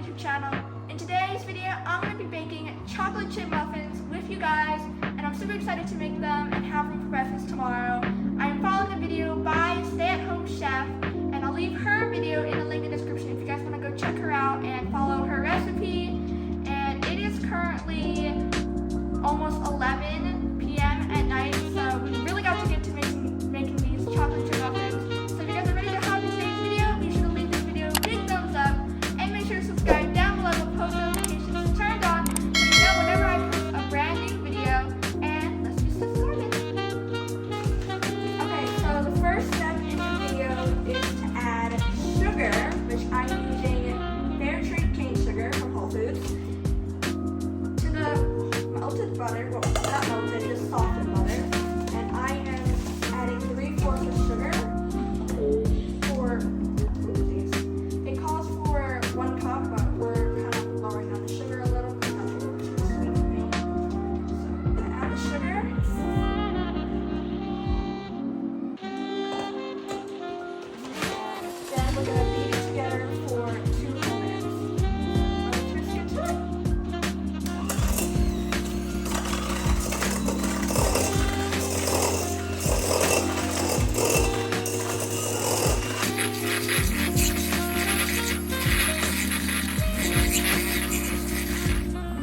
YouTube channel. In today's video, I'm going to be baking chocolate chip muffins with you guys, and I'm super excited to make them and have them for breakfast tomorrow. I'm following the video by stay-at-home chef, and I'll leave her video in the link in the description if you guys want to go check her out and follow her recipe. And it is currently almost 11 p.m. at night, so we really got to get to making these chocolate chip muffins. So if you guys are ready to hop into today's video, be sure to leave this video a big thumbs up, and make sure to subscribe down below with post notifications turned on so you know whenever I post a brand new video. And let's just get started. Okay, so the first step in the video is to add sugar, which I'm using fair trade cane sugar from Whole Foods, to the melted butter, well, not melted, just softened butter, and I am adding 3/4 of sugar for, it calls for 1 cup, but we're kind of lowering down the sugar a little because I think it's too sweet for me. So I'm going to add the sugar. Then we're going to beat it together for 2 whole minutes. Let's just get to it.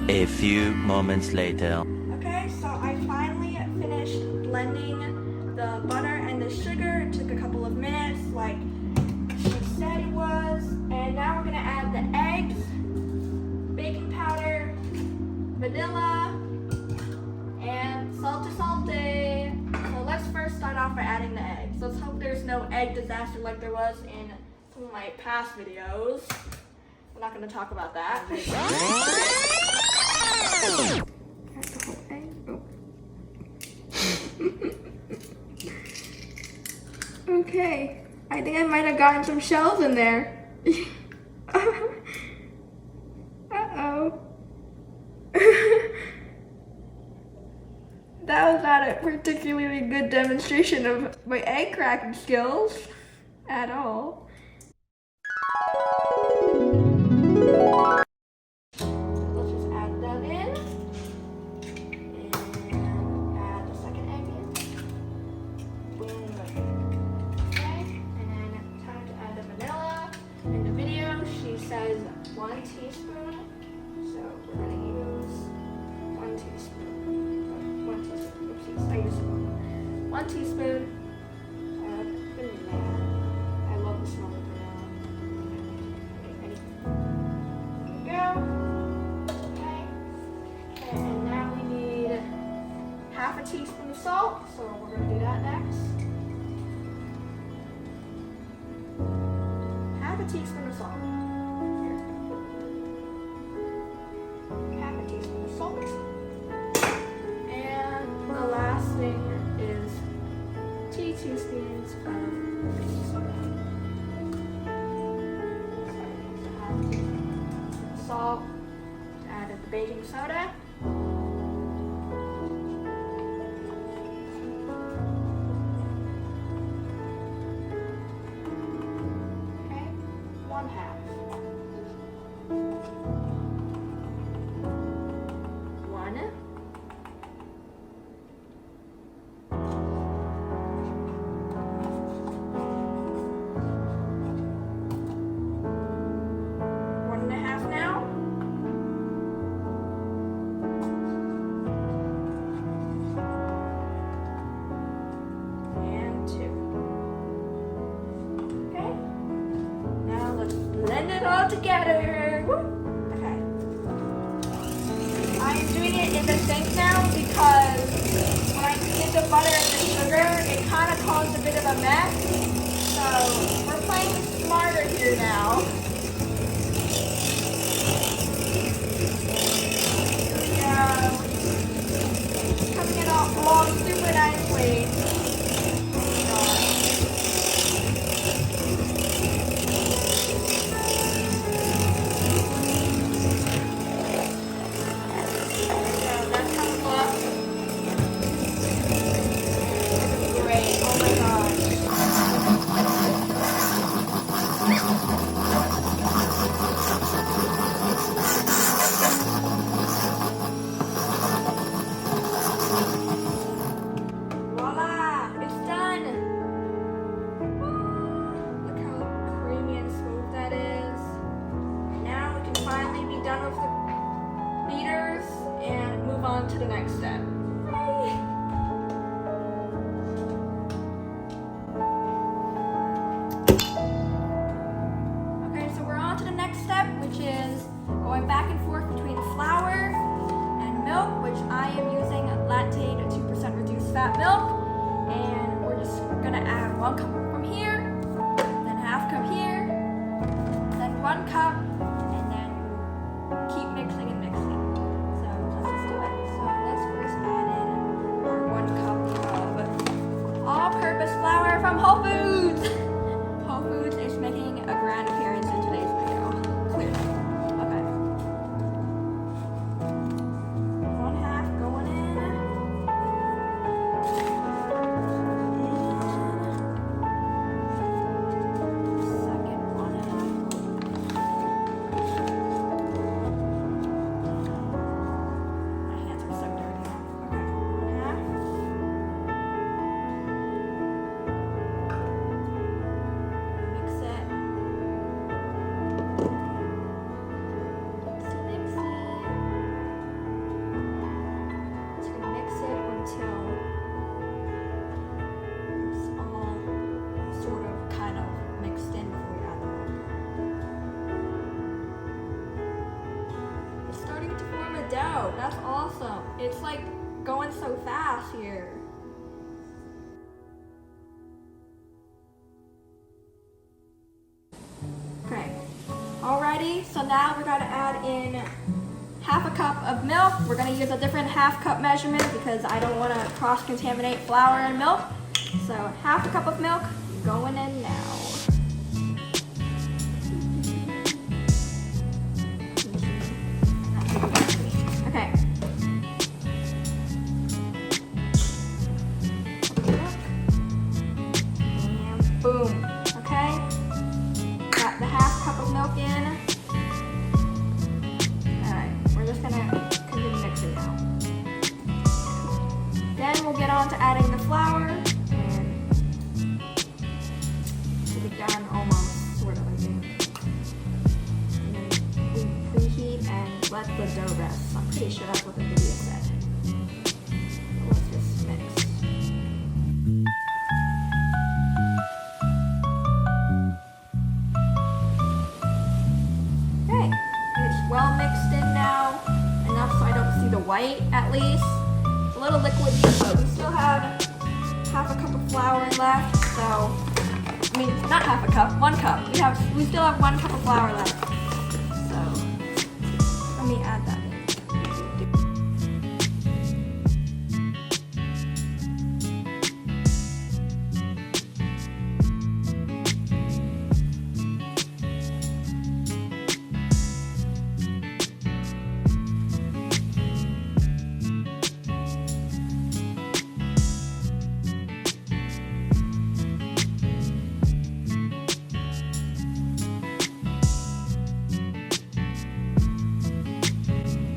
A few moments later. Okay, so I finally finished blending the butter and the sugar. It took a couple of minutes, like she said it was. And now we're gonna add the eggs, baking powder, vanilla, and salte. So let's first start off by adding the eggs. Let's hope there's no egg disaster like there was in some of my past videos. We're not gonna talk about that. Add the whole egg. Oh. Okay, I think I might have gotten some shells in there. Uh-oh. That was not a particularly good demonstration of my egg cracking skills at all. Let's just add that in. And add the second egg in. Boom. Okay, and then time to add the vanilla. In the video, she says 1 teaspoon. So we're going to use 1 teaspoon. 1 teaspoon. Oopsies, I used 1 teaspoon of vanilla. I love the smell of vanilla. Go. Okay. And now we need half a teaspoon of salt, so we're going to do that next. Half a teaspoon of salt. Here. Half a teaspoon of salt. And the last thing is 2 teaspoons of baking soda. So half a teaspoon of salt. Added the baking soda. Okay, 1/2. 1. One and a half now. And 2. Okay. Now let's blend it all together. Woo. Okay. I'm doing it in the sink now because when I did the butter and the sugar, it kind of caused a bit of a mess. So we're playing smarter here now. Here we go. Coming it all along super nicely. Oh my gosh. That's how it looks. Great. Oh my gosh. the next step. Okay, so we're on to the next step, which is going back and forth between flour and milk, which I am using lactate 2% reduced fat milk. And we're just gonna add 1 cup from here, then half cup here, then 1 cup, and then keep mixing and mixing. So let's just do it. So let's first add in our 1 cup of all-purpose flour from Whole Foods. Whole Foods is making a grand appearance in today's video. Clearly. Okay. 1/2 going in. Second 1/2. My hands are so dirty. Okay. 1/2. Mix it. Mixy. Just gonna mix it until it's all sort of kind of mixed in before we add the milk. It's starting to form a dough. That's awesome. It's like going so fast here. Okay. Alrighty, so now we're gonna add in half a cup of milk. We're gonna use a different half cup measurement because I don't wanna cross-contaminate flour and milk. So half a cup of milk going in now. Okay. And boom. Okay. Got the half cup of milk in. Alright, we're just gonna continue mixing now. Then we'll get on to adding the flour and we'll be done almost, sort of, I think. And then we preheat and let the dough rest. I'm pretty sure that's what the video said. So let's just mix. Okay, it's well mixed in now, enough so I don't see the white at least. It's a little liquidy, but we still have half a cup of flour left, so, I mean, not half a cup, 1 cup. We still have 1 cup of flour left, so let me add that in.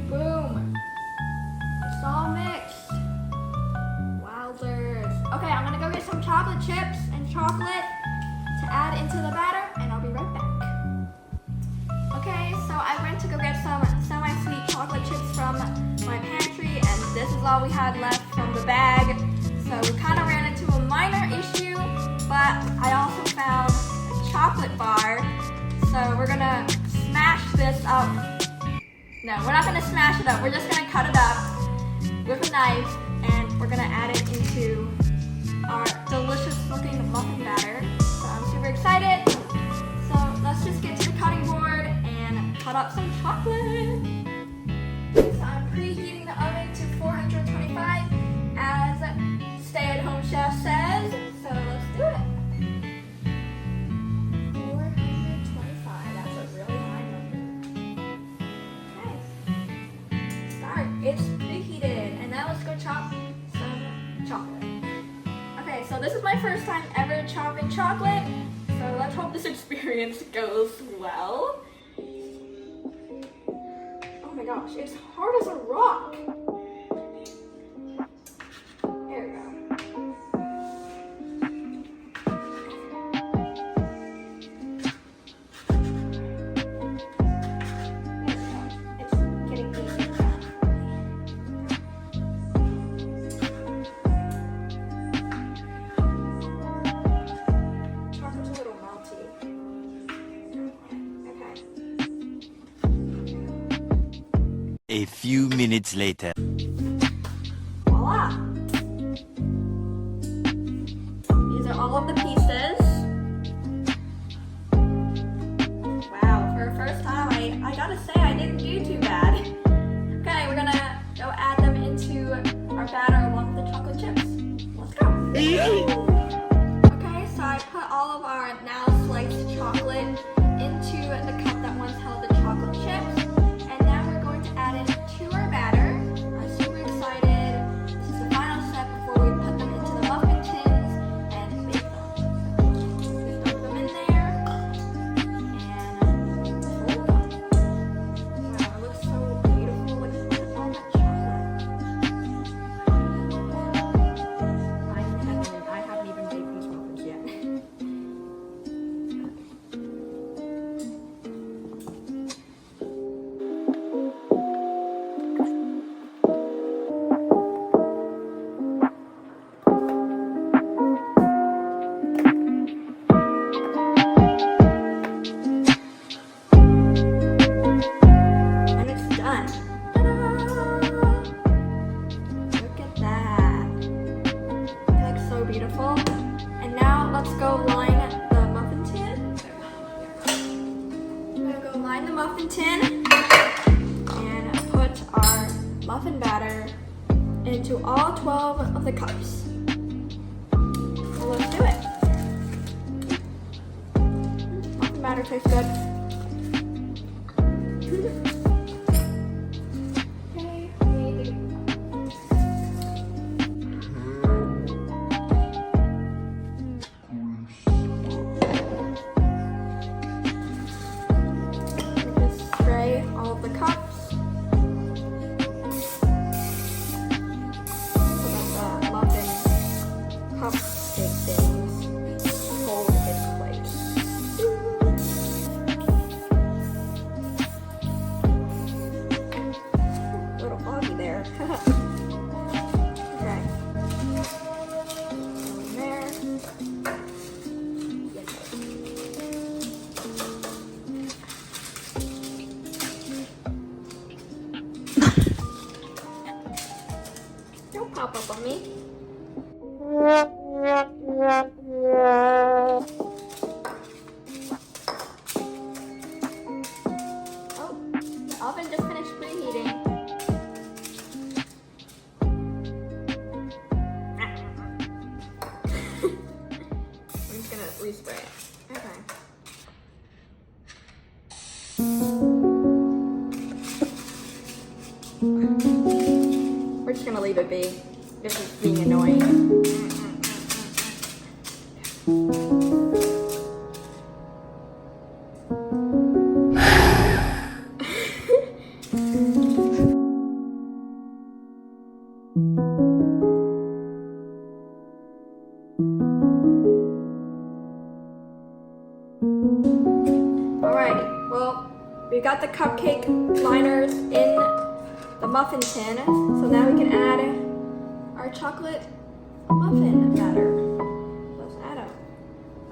Boom! It's all mixed. Wowzers. Okay, I'm gonna go get some chocolate chips and chocolate to add into the batter, and I'll be right back. Okay, so I went to go get some semi-sweet chocolate chips from my pantry, and this is all we had left from the bag. So we kind of ran into a minor issue, but I also found a chocolate bar. So we're gonna smash this up. No, we're not gonna smash it up. We're just gonna cut it up with a knife, and we're gonna add it into our delicious looking muffin batter. So I'm super excited. So let's just get to the cutting board and cut up some chocolate. So I'm preheating the oven to 425 as stay-at-home chef says. So let's do it. 425, that's a really high number. Okay. Start, it's preheated. And now let's go chop some chocolate. Okay, so this is my first time ever chopping chocolate. So let's hope this experience goes well. Oh my gosh, it's hard as a rock. There we go. There we go. It's getting easier now. A few minutes later. Voila! These are all of the pieces. Wow, for a first time, I gotta say I didn't do too bad. Okay, we're gonna go add them into our batter along with the chocolate chips. Let's go. Okay, so I put all of our now sliced chocolate into the cup that once held the chocolate chips. And now we're going to add it to our batter. I'm super excited. This is the final step before we put them into the muffin tins and bake them. So we throw them in there and fold them. Wow, it looks so beautiful. Look at all that chocolate. I haven't even baked these muffins yet. And it's done. Ta-da! Look at that. It looks so beautiful. And now let's go line the muffin tin. I'm gonna go line the muffin tin and put our muffin batter into all 12 of the cups. So let's do it. Muffin batter tastes good. Okay, we just spray all of the cups so that the muffin cupcake things hold its place. A little foggy there. Okay. Go in there. Yes. Don't pop up on me. Oh, the oven just finished preheating. I'm just gonna respray it. Okay. We're just gonna leave it be. This is being annoying. Alrighty, well, we got the cupcake liners in the muffin tin, so now we can add our chocolate muffin batter. Let's add them.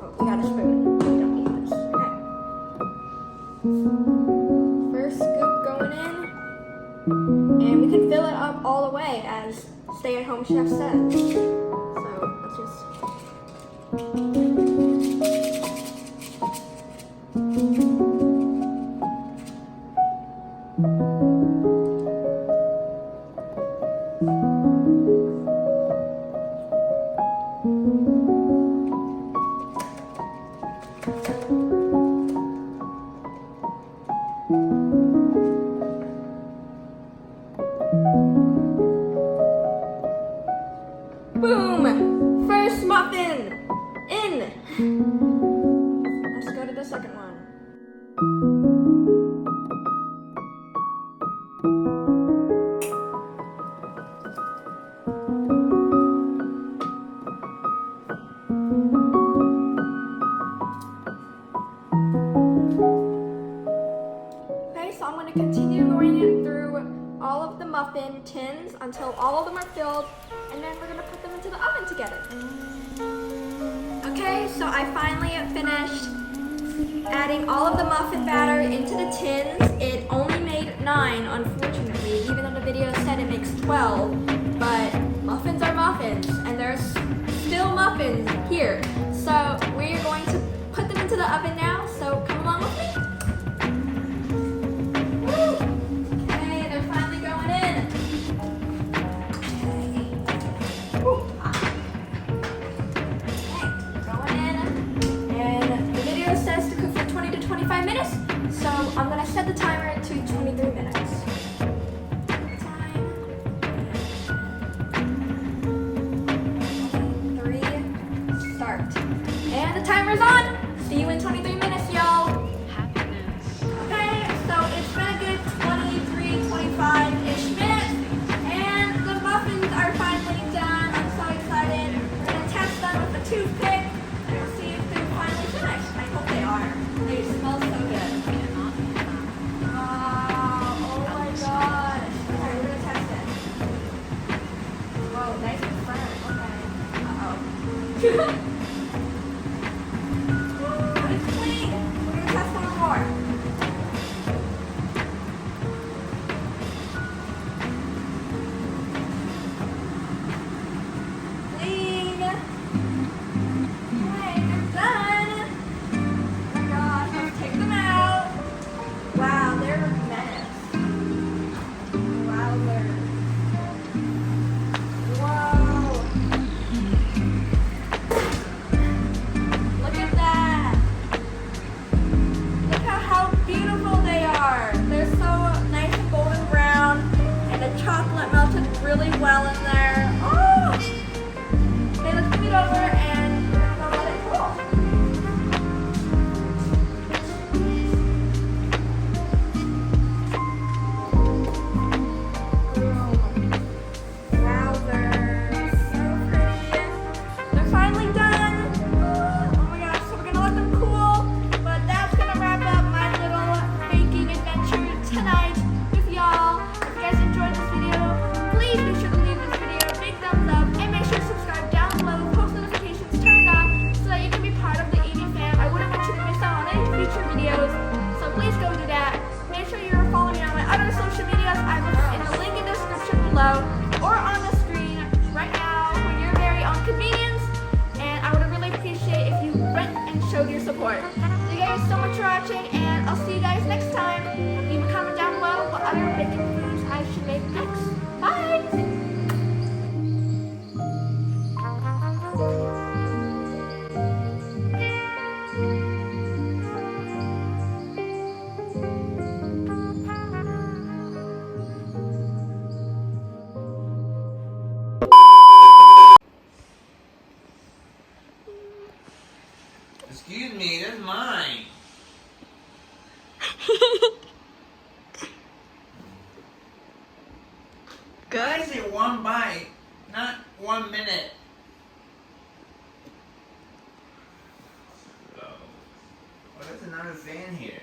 Oh, we got a spoon. We don't need this. Okay. First scoop going in, and we can fill it up all the way, as stay-at-home chef says. So let's just. Boom! First muffin in. Let's go to the second one. Okay, so I'm going to continue going through all of the muffin tins until all of them are filled, and then we're going to put them into the oven together. Okay, so I finally finished adding all of the muffin batter into the tins. It only made 9, unfortunately, video said it makes 12, but muffins are muffins, and there's still muffins here. So we're going to put them into the oven now, so come along with me. Woo! Okay, they're finally going in. Okay. Woo. Okay, going in. And the video says to cook for 20 to 25 minutes, so I'm gonna set the timer to 23 minutes. And the timer's on. See you in 23 minutes, y'all. Okay, so it's been a good 23, 25-ish minutes, and the muffins are finally done. I'm so excited. We're gonna test them with a toothpick and see if they're finally finished. I hope they are. They smell so good. Oh my gosh. Okay, we're gonna test it. Whoa, nice and firm. Okay. Uh-oh. Really well in there. Oh! Okay, let's move it over and we're gonna let it cool. Wow, they're so pretty. They're finally done. Oh my gosh, so we're gonna let them cool. But that's gonna wrap up my little baking adventure tonight with y'all. If you guys enjoyed this video, please be sure to leave this video a big thumbs up and make sure to subscribe down below with post notifications turned on so that you can be part of the ED fam. I wouldn't want you to miss out on any future videos, so please go do that. Make sure you're following me on my other social medias. I will put in a link in the description below or on the screen right now for your very own convenience, and I would really appreciate if you went and showed your support. Thank you guys so much for watching, and I'll see you guys next time. Leave a comment down below what other baking foods I should make next. Bye! Excuse me, that's mine. I said one bite, not 1 minute. Oh, there's another fan here.